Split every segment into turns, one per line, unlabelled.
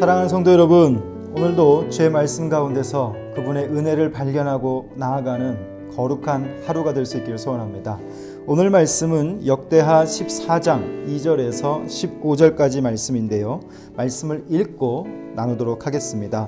사랑하는 성도 여러분, 오늘도 주의 말씀 가운데서 그분의 은혜를 발견하고 나아가는 거룩한 하루가 될 수 있기를 소원합니다. 오늘 말씀은 역대하 14장 2절에서 15절까지 말씀인데요. 말씀을 읽고 나누도록 하겠습니다.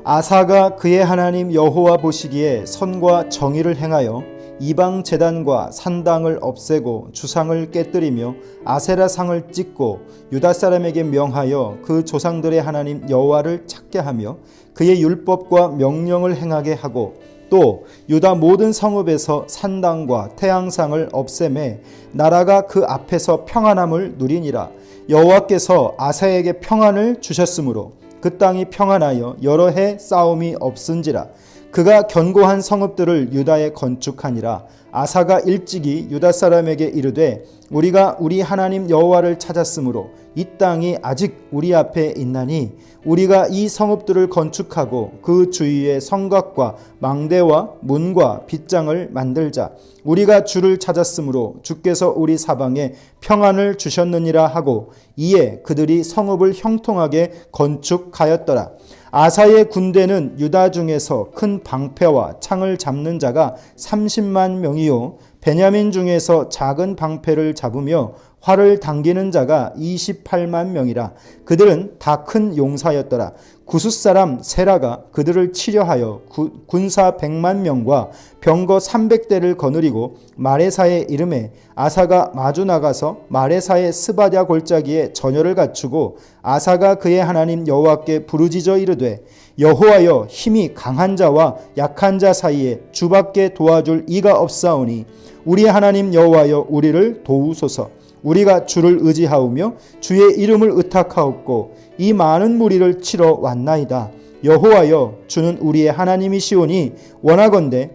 아사가 그의 하나님 여호와 보시기에 선과 정의를 행하여 이방 제단과 산당을 없애고 주상을 깨뜨리며 아세라상을 찢고 유다 사람에게 명하여 그 조상들의 하나님 여호와를 찾게 하며 그의 율법과 명령을 행하게 하고 또 유다 모든 성읍에서 산당과 태양상을 없애매 나라가 그 앞에서 평안함을 누리니라. 여호와께서 아사에게 평안을 주셨으므로 그 땅이 평안하여 여러 해 싸움이 없은지라. 그가 견고한 성읍들을 유다에 건축하니라. 아사가 일찍이 유다 사람에게 이르되 우리가 우리 하나님 여호와를 찾았으므로 이 땅이 아직 우리 앞에 있나니 우리가 이 성읍들을 건축하고 그 주위에 성곽과 망대와 문과 빗장을 만들자. 우리가 주를 찾았으므로 주께서 우리 사방에 평안을 주셨느니라 하고 이에 그들이 성읍을 형통하게 건축하였더라. 아사의 군대는 유다 중에서 큰 방패와 창을 잡는 자가 30만 명이요 베냐민 중에서 작은 방패를 잡으며 활을 당기는 자가 28만 명이라. 그들은 다 큰 용사였더라. 구스 사람 세라가 그들을 치려하여 군사 100만 명과 병거 300대를 거느리고 마레사에 이름에 아사가 마주 나가서 마레사의 스바랴 골짜기에 전열을 갖추고 아사가 그의 하나님 여호와께 부르짖어 이르되 여호와여 힘이 강한 자와 약한 자 사이에 주밖에 도와줄 이가 없사오니 우리 하나님 여호와여 우리를 도우소서. 우리가 주를 의지하오며 주의 이름을 의탁하옵고 이 많은 무리를 치러 왔나이다. 여호와여 주는 우리의 하나님이시오니 원하건대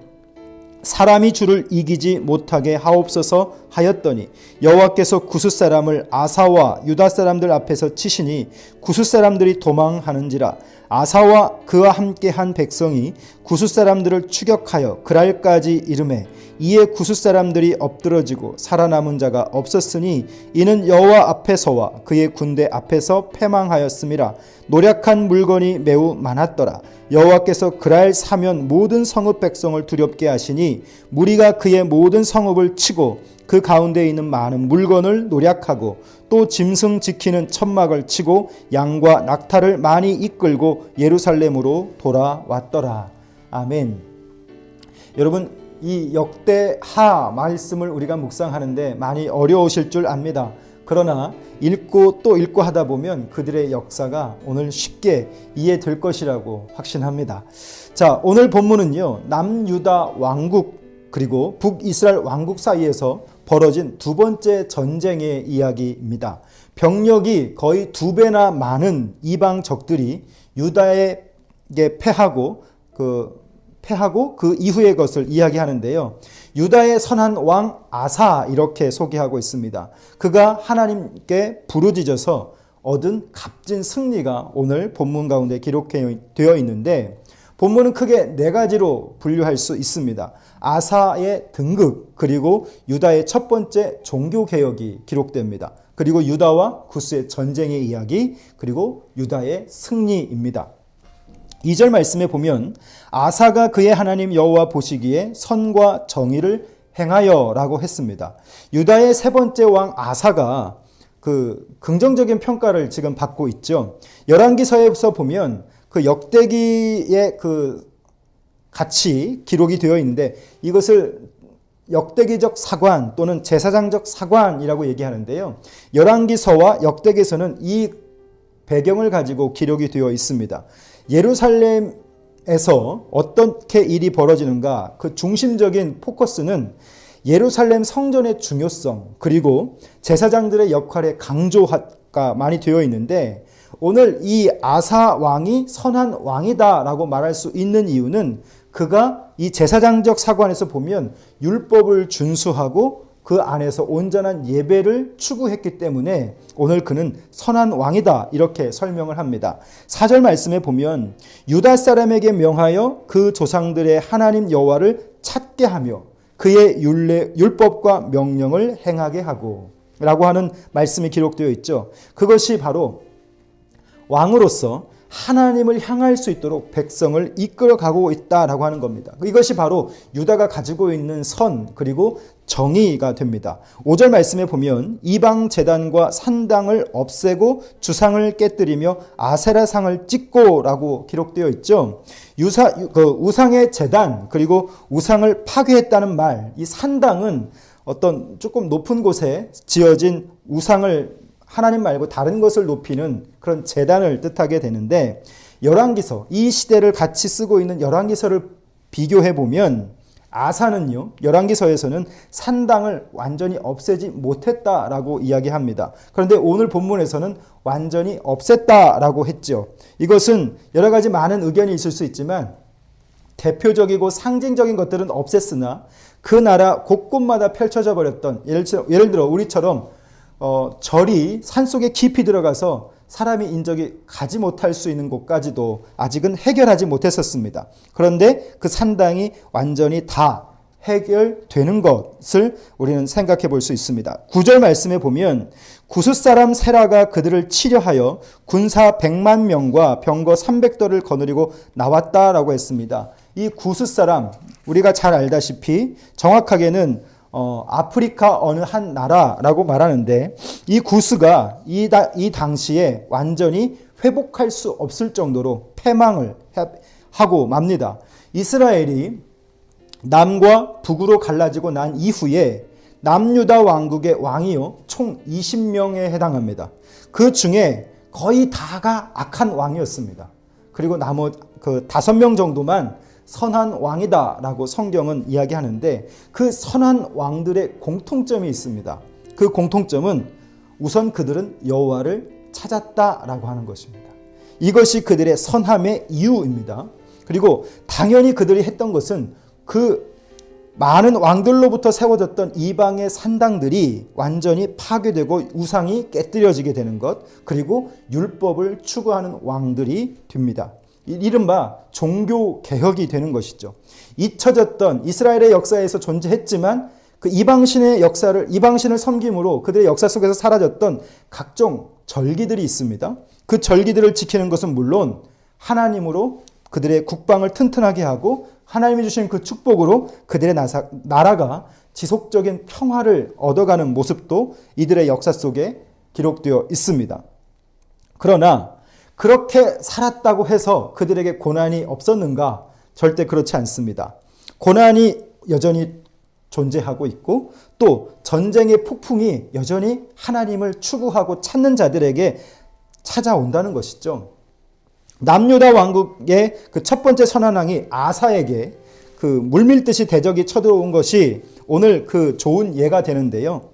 사람이 주를 이기지 못하게 하옵소서 하였더니 여호와께서 구스 사람을 아사와 유다 사람들 앞에서 치시니 구스 사람들이 도망하는지라. 아사와 그와 함께한 백성이 구스 사람들을 추격하여 그랄까지 이르매 이에 구스 사람들이 엎드러지고 살아남은 자가 없었으니 이는 여호와 앞에서와 그의 군대 앞에서 패망하였음이라. 노략한 물건이 매우 많았더라. 여호와께서 그랄 사면 모든 성읍 백성을 두렵게 하시니 무리가 그의 모든 성읍을 치고 그 가운데 있는 많은 물건을 노략하고 또 짐승 지키는 천막을 치고 양과 낙타를 많이 이끌고 예루살렘으로 돌아왔더라. 아멘. 여러분, 이 역대하 말씀을 우리가 묵상하는데 많이 어려우실 줄 압니다. 그러나 읽고 또 읽고 하다 보면 그들의 역사가 오늘 쉽게 이해될 것이라고 확신합니다. 자, 오늘 본문은요, 남유다 왕국 그리고 북이스라엘 왕국 사이에서 벌어진 두 번째 전쟁의 이야기입니다. 병력이 거의 2배나 많은 이방 적들이 유다에게 패하고 그 이후의 것을 이야기하는데요. 유다의 선한 왕 아사 이렇게 소개하고 있습니다. 그가 하나님께 부르짖어서 얻은 값진 승리가 오늘 본문 가운데 기록되어 있는데 본문은 크게 4가지로 분류할 수 있습니다. 아사의 등극, 그리고 유다의 첫 번째 종교개혁이 기록됩니다. 그리고 유다와 구스의 전쟁의 이야기, 그리고 유다의 승리입니다. 2절 말씀에 보면 아사가 그의 하나님 여호와 보시기에 선과 정의를 행하여 라고 했습니다. 유다의 세 번째 왕 아사가 긍정적인 평가를 지금 받고 있죠. 열왕기서에서 보면 그 역대기의 같이 기록이 되어 있는데 이것을 역대기적 사관 또는 제사장적 사관이라고 얘기하는데요. 열왕기서와 역대기서는 이 배경을 가지고 기록이 되어 있습니다. 예루살렘에서 어떻게 일이 벌어지는가, 그 중심적인 포커스는 예루살렘 성전의 중요성 그리고 제사장들의 역할의 강조가 많이 되어 있는데 오늘 이 아사 왕이 선한 왕이다라고 말할 수 있는 이유는 그가 이 제사장적 사관에서 보면 율법을 준수하고 그 안에서 온전한 예배를 추구했기 때문에 오늘 그는 선한 왕이다 이렇게 설명을 합니다. 4절 말씀에 보면 유다 사람에게 명하여 그 조상들의 하나님 여호와를 찾게 하며 그의 율법과 명령을 행하게 하고 라고 하는 말씀이 기록되어 있죠. 그것이 바로 왕으로서 하나님을 향할 수 있도록 백성을 이끌어가고 있다라고 하는 겁니다. 이것이 바로 유다가 가지고 있는 선 그리고 정의가 됩니다. 5절 말씀에 보면 이방 제단과 산당을 없애고 주상을 깨뜨리며 아세라상을 찍고라고 기록되어 있죠. 우상의 제단 그리고 우상을 파괴했다는 말, 이 산당은 어떤 조금 높은 곳에 지어진 우상을 하나님 말고 다른 것을 높이는 그런 제단을 뜻하게 되는데, 열왕기서, 이 시대를 같이 쓰고 있는 열왕기서를 비교해 보면 아사는요, 열왕기서에서는 산당을 완전히 없애지 못했다라고 이야기합니다. 그런데 오늘 본문에서는 완전히 없앴다라고 했죠. 이것은 여러 가지 많은 의견이 있을 수 있지만 대표적이고 상징적인 것들은 없앴으나 그 나라 곳곳마다 펼쳐져 버렸던, 예를 들어 우리처럼 절이 산속에 깊이 들어가서 사람이 인적이 가지 못할 수 있는 곳까지도 아직은 해결하지 못했었습니다. 그런데 그 산당이 완전히 다 해결되는 것을 우리는 생각해 볼 수 있습니다. 9절 말씀에 보면 구스 사람 세라가 그들을 치려하여 군사 100만 명과 병거 300대를 거느리고 나왔다라고 했습니다. 이 구스 사람, 우리가 잘 알다시피 정확하게는 아프리카 어느 한 나라라고 말하는데, 이 구스가 이 당시에 완전히 회복할 수 없을 정도로 패망을 하고 맙니다. 이스라엘이 남과 북으로 갈라지고 난 이후에 남유다 왕국의 왕이요 총 20명에 해당합니다. 그 중에 거의 다가 악한 왕이었습니다. 그리고 나머지 5명 정도만 선한 왕이다라고 성경은 이야기하는데, 그 선한 왕들의 공통점이 있습니다. 그 공통점은 우선 그들은 여호와를 찾았다라고 하는 것입니다. 이것이 그들의 선함의 이유입니다. 그리고 당연히 그들이 했던 것은 그 많은 왕들로부터 세워졌던 이방의 산당들이 완전히 파괴되고 우상이 깨뜨려지게 되는 것, 그리고 율법을 추구하는 왕들이 됩니다. 이른바 종교개혁이 되는 것이죠. 잊혀졌던 이스라엘의 역사에서 존재했지만 그 이방신을 섬김으로 그들의 역사 속에서 사라졌던 각종 절기들이 있습니다. 그 절기들을 지키는 것은 물론 하나님으로 그들의 국방을 튼튼하게 하고 하나님이 주신 그 축복으로 그들의 나라가 지속적인 평화를 얻어가는 모습도 이들의 역사 속에 기록되어 있습니다. 그러나 그렇게 살았다고 해서 그들에게 고난이 없었는가? 절대 그렇지 않습니다. 고난이 여전히 존재하고 있고, 또 전쟁의 폭풍이 여전히 하나님을 추구하고 찾는 자들에게 찾아온다는 것이죠. 남유다 왕국의 그 첫 번째 선한 왕이 아사에게 그 물밀듯이 대적이 쳐들어온 것이 오늘 그 좋은 예가 되는데요.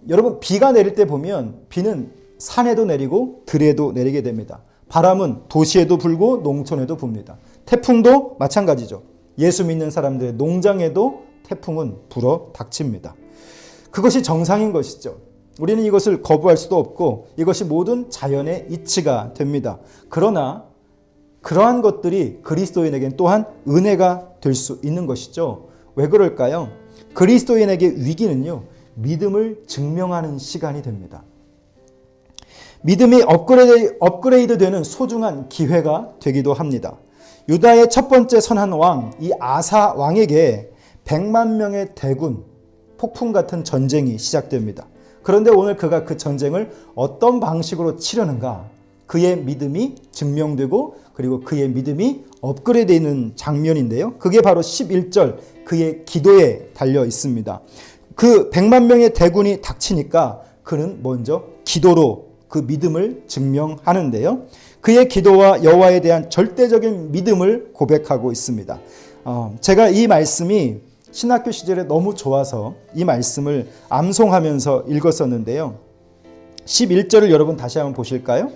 여러분, 비가 내릴 때 보면 비는 산에도 내리고 들에도 내리게 됩니다. 바람은 도시에도 불고 농촌에도 붑니다. 태풍도 마찬가지죠. 예수 믿는 사람들의 농장에도 태풍은 불어 닥칩니다. 그것이 정상인 것이죠. 우리는 이것을 거부할 수도 없고 이것이 모든 자연의 이치가 됩니다. 그러나 그러한 것들이 그리스도인에게는 또한 은혜가 될 수 있는 것이죠. 왜 그럴까요? 그리스도인에게 위기는요, 믿음을 증명하는 시간이 됩니다. 믿음이 업그레이드 되는 소중한 기회가 되기도 합니다. 유다의 첫 번째 선한 왕, 이 아사 왕에게 100만 명의 대군, 폭풍 같은 전쟁이 시작됩니다. 그런데 오늘 그가 그 전쟁을 어떤 방식으로 치려는가? 그의 믿음이 증명되고 그리고 그의 믿음이 업그레이드되는 장면인데요. 그게 바로 11절 그의 기도에 달려 있습니다. 그 100만 명의 대군이 닥치니까 그는 먼저 기도로 그 믿음을 증명하는데요. 그의 기도와 여호와에 대한 절대적인 믿음을 고백하고 있습니다. 제가 이 말씀이 신학교 시절에 너무 좋아서 이 말씀을 암송하면서 읽었었는데요. 11절을 여러분 다시 한번 보실까요?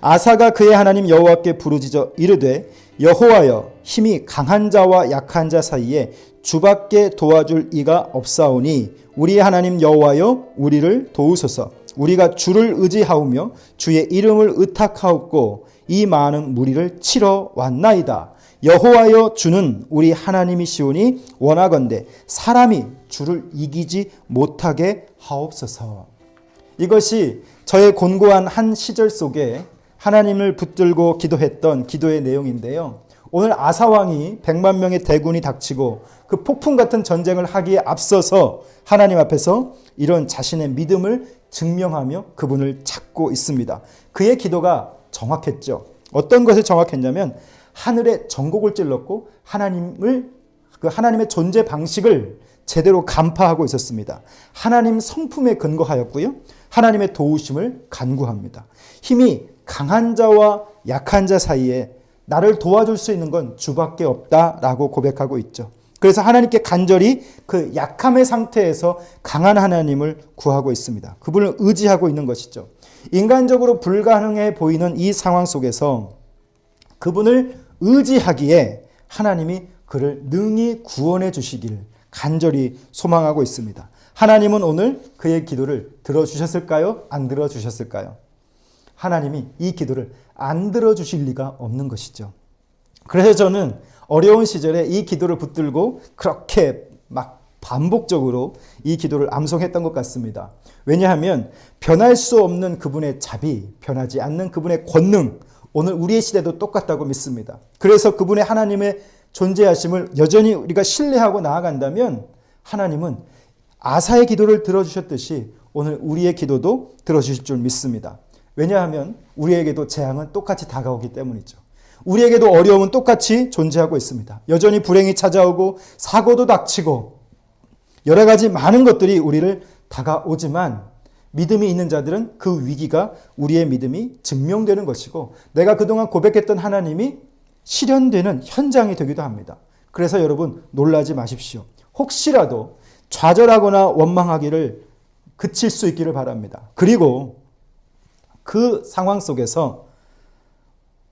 아사가 그의 하나님 여호와께 부르짖어 이르되 여호와여, 힘이 강한 자와 약한 자 사이에 주밖에 도와줄 이가 없사오니 우리의 하나님 여호와여, 우리를 도우소서. 우리가 주를 의지하오며 주의 이름을 의탁하옵고 이 많은 무리를 치러 왔나이다. 여호와여, 주는 우리 하나님이시오니 원하건대 사람이 주를 이기지 못하게 하옵소서. 이것이 저의 곤고한 한 시절 속에 하나님을 붙들고 기도했던 기도의 내용인데요. 오늘 아사왕이 100만 명의 대군이 닥치고 그 폭풍 같은 전쟁을 하기에 앞서서 하나님 앞에서 이런 자신의 믿음을 증명하며 그분을 찾고 있습니다. 그의 기도가 정확했죠. 어떤 것이 정확했냐면 하늘에 전곡을 찔렀고 하나님의 존재 방식을 제대로 간파하고 있었습니다. 하나님 성품에 근거하였고요. 하나님의 도우심을 간구합니다. 힘이 강한 자와 약한 자 사이에 나를 도와줄 수 있는 건 주밖에 없다라고 고백하고 있죠. 그래서 하나님께 간절히 그 약함의 상태에서 강한 하나님을 구하고 있습니다. 그분을 의지하고 있는 것이죠. 인간적으로 불가능해 보이는 이 상황 속에서 그분을 의지하기에 하나님이 그를 능히 구원해 주시기를 간절히 소망하고 있습니다. 하나님은 오늘 그의 기도를 들어주셨을까요? 안 들어주셨을까요? 하나님이 이 기도를 안 들어주실 리가 없는 것이죠. 그래서 저는 어려운 시절에 이 기도를 붙들고 그렇게 막 반복적으로 이 기도를 암송했던 것 같습니다. 왜냐하면 변할 수 없는 그분의 자비, 변하지 않는 그분의 권능, 오늘 우리의 시대도 똑같다고 믿습니다. 그래서 그분의 하나님의 존재하심을 여전히 우리가 신뢰하고 나아간다면 하나님은 아사의 기도를 들어주셨듯이 오늘 우리의 기도도 들어주실 줄 믿습니다. 왜냐하면 우리에게도 재앙은 똑같이 다가오기 때문이죠. 우리에게도 어려움은 똑같이 존재하고 있습니다. 여전히 불행이 찾아오고 사고도 닥치고 여러 가지 많은 것들이 우리를 다가오지만 믿음이 있는 자들은 그 위기가 우리의 믿음이 증명되는 것이고 내가 그동안 고백했던 하나님이 실현되는 현장이 되기도 합니다. 그래서 여러분 놀라지 마십시오. 혹시라도 좌절하거나 원망하기를 그칠 수 있기를 바랍니다. 그리고 그 상황 속에서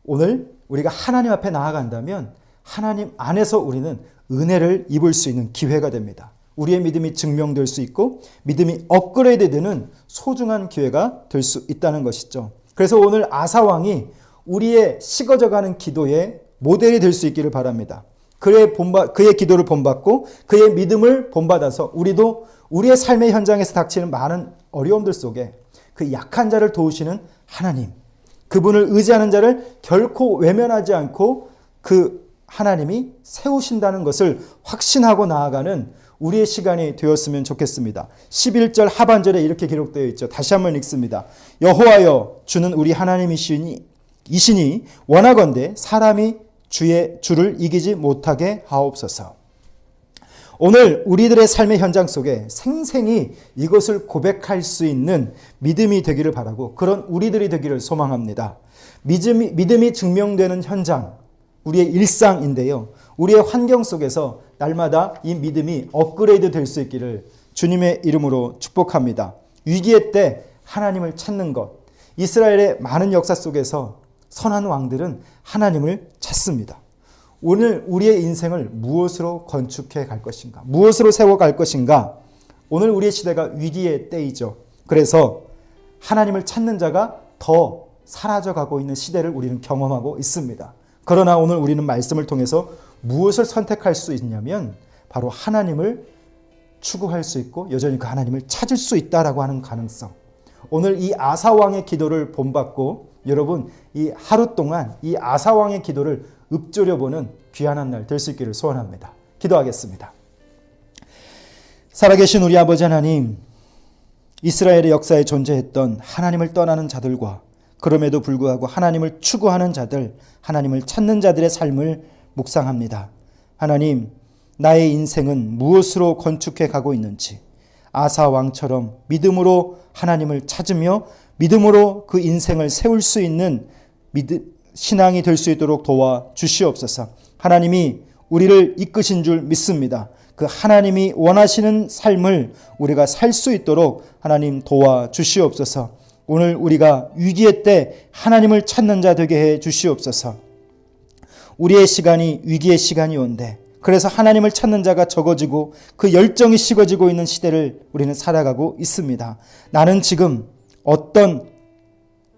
오늘 우리가 하나님 앞에 나아간다면 하나님 안에서 우리는 은혜를 입을 수 있는 기회가 됩니다. 우리의 믿음이 증명될 수 있고 믿음이 업그레이드되는 소중한 기회가 될 수 있다는 것이죠. 그래서 오늘 아사왕이 우리의 식어져가는 기도의 모델이 될 수 있기를 바랍니다. 그의 기도를 본받고 그의 믿음을 본받아서 우리도 우리의 삶의 현장에서 닥치는 많은 어려움들 속에 그 약한 자를 도우시는 하나님, 그분을 의지하는 자를 결코 외면하지 않고 그 하나님이 세우신다는 것을 확신하고 나아가는 우리의 시간이 되었으면 좋겠습니다. 11절 하반절에 이렇게 기록되어 있죠. 다시 한번 읽습니다. 여호와여 주는 우리 하나님이시니 원하건대 사람이 주를 이기지 못하게 하옵소서. 오늘 우리들의 삶의 현장 속에 생생히 이것을 고백할 수 있는 믿음이 되기를 바라고 그런 우리들이 되기를 소망합니다. 믿음이 증명되는 현장, 우리의 일상인데요. 우리의 환경 속에서 날마다 이 믿음이 업그레이드 될 수 있기를 주님의 이름으로 축복합니다. 위기의 때 하나님을 찾는 것. 이스라엘의 많은 역사 속에서 선한 왕들은 하나님을 찾습니다. 오늘 우리의 인생을 무엇으로 건축해 갈 것인가? 무엇으로 세워갈 것인가? 오늘 우리의 시대가 위기의 때이죠. 그래서 하나님을 찾는 자가 더 사라져가고 있는 시대를 우리는 경험하고 있습니다. 그러나 오늘 우리는 말씀을 통해서 무엇을 선택할 수 있냐면 바로 하나님을 추구할 수 있고 여전히 그 하나님을 찾을 수 있다라고 하는 가능성. 오늘 이 아사왕의 기도를 본받고 여러분 이 하루 동안 이 아사왕의 기도를 읊조려보는 귀한 날 될 수 있기를 소원합니다. 기도하겠습니다. 살아계신 우리 아버지 하나님, 이스라엘의 역사에 존재했던 하나님을 떠나는 자들과 그럼에도 불구하고 하나님을 추구하는 자들, 하나님을 찾는 자들의 삶을 묵상합니다. 하나님, 나의 인생은 무엇으로 건축해 가고 있는지 아사 왕처럼 믿음으로 하나님을 찾으며 믿음으로 그 인생을 세울 수 있는 신앙이 될 수 있도록 도와 주시옵소서. 하나님이 우리를 이끄신 줄 믿습니다. 그 하나님이 원하시는 삶을 우리가 살 수 있도록 하나님 도와 주시옵소서. 오늘 우리가 위기의 때 하나님을 찾는 자 되게 해 주시옵소서. 우리의 시간이 위기의 시간이 온대. 그래서 하나님을 찾는 자가 적어지고 그 열정이 식어지고 있는 시대를 우리는 살아가고 있습니다. 나는 지금 어떤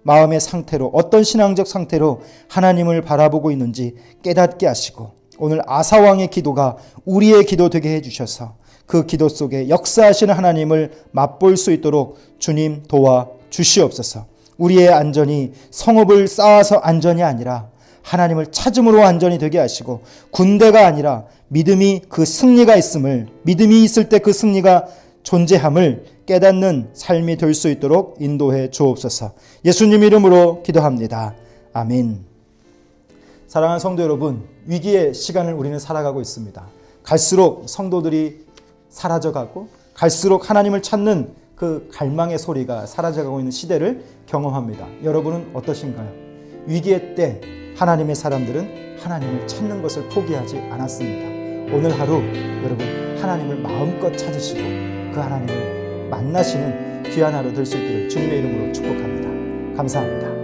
마음의 상태로 어떤 신앙적 상태로 하나님을 바라보고 있는지 깨닫게 하시고 오늘 아사왕의 기도가 우리의 기도 되게 해주셔서 그 기도 속에 역사하시는 하나님을 맛볼 수 있도록 주님 도와 주시옵소서. 우리의 안전이 성읍을 쌓아서 안전이 아니라 하나님을 찾음으로 안전이 되게 하시고, 군대가 아니라 믿음이 그 승리가 있음을, 믿음이 있을 때 그 승리가 존재함을 깨닫는 삶이 될 수 있도록 인도해 주옵소서. 예수님 이름으로 기도합니다. 아멘. 사랑하는 성도 여러분, 위기의 시간을 우리는 살아가고 있습니다. 갈수록 성도들이 사라져가고 갈수록 하나님을 찾는 그 갈망의 소리가 사라져가고 있는 시대를 경험합니다. 여러분은 어떠신가요? 위기의 때 하나님의 사람들은 하나님을 찾는 것을 포기하지 않았습니다. 오늘 하루 여러분 하나님을 마음껏 찾으시고 그 하나님을 만나시는 귀한 하루 될 수 있기를 주님의 이름으로 축복합니다. 감사합니다.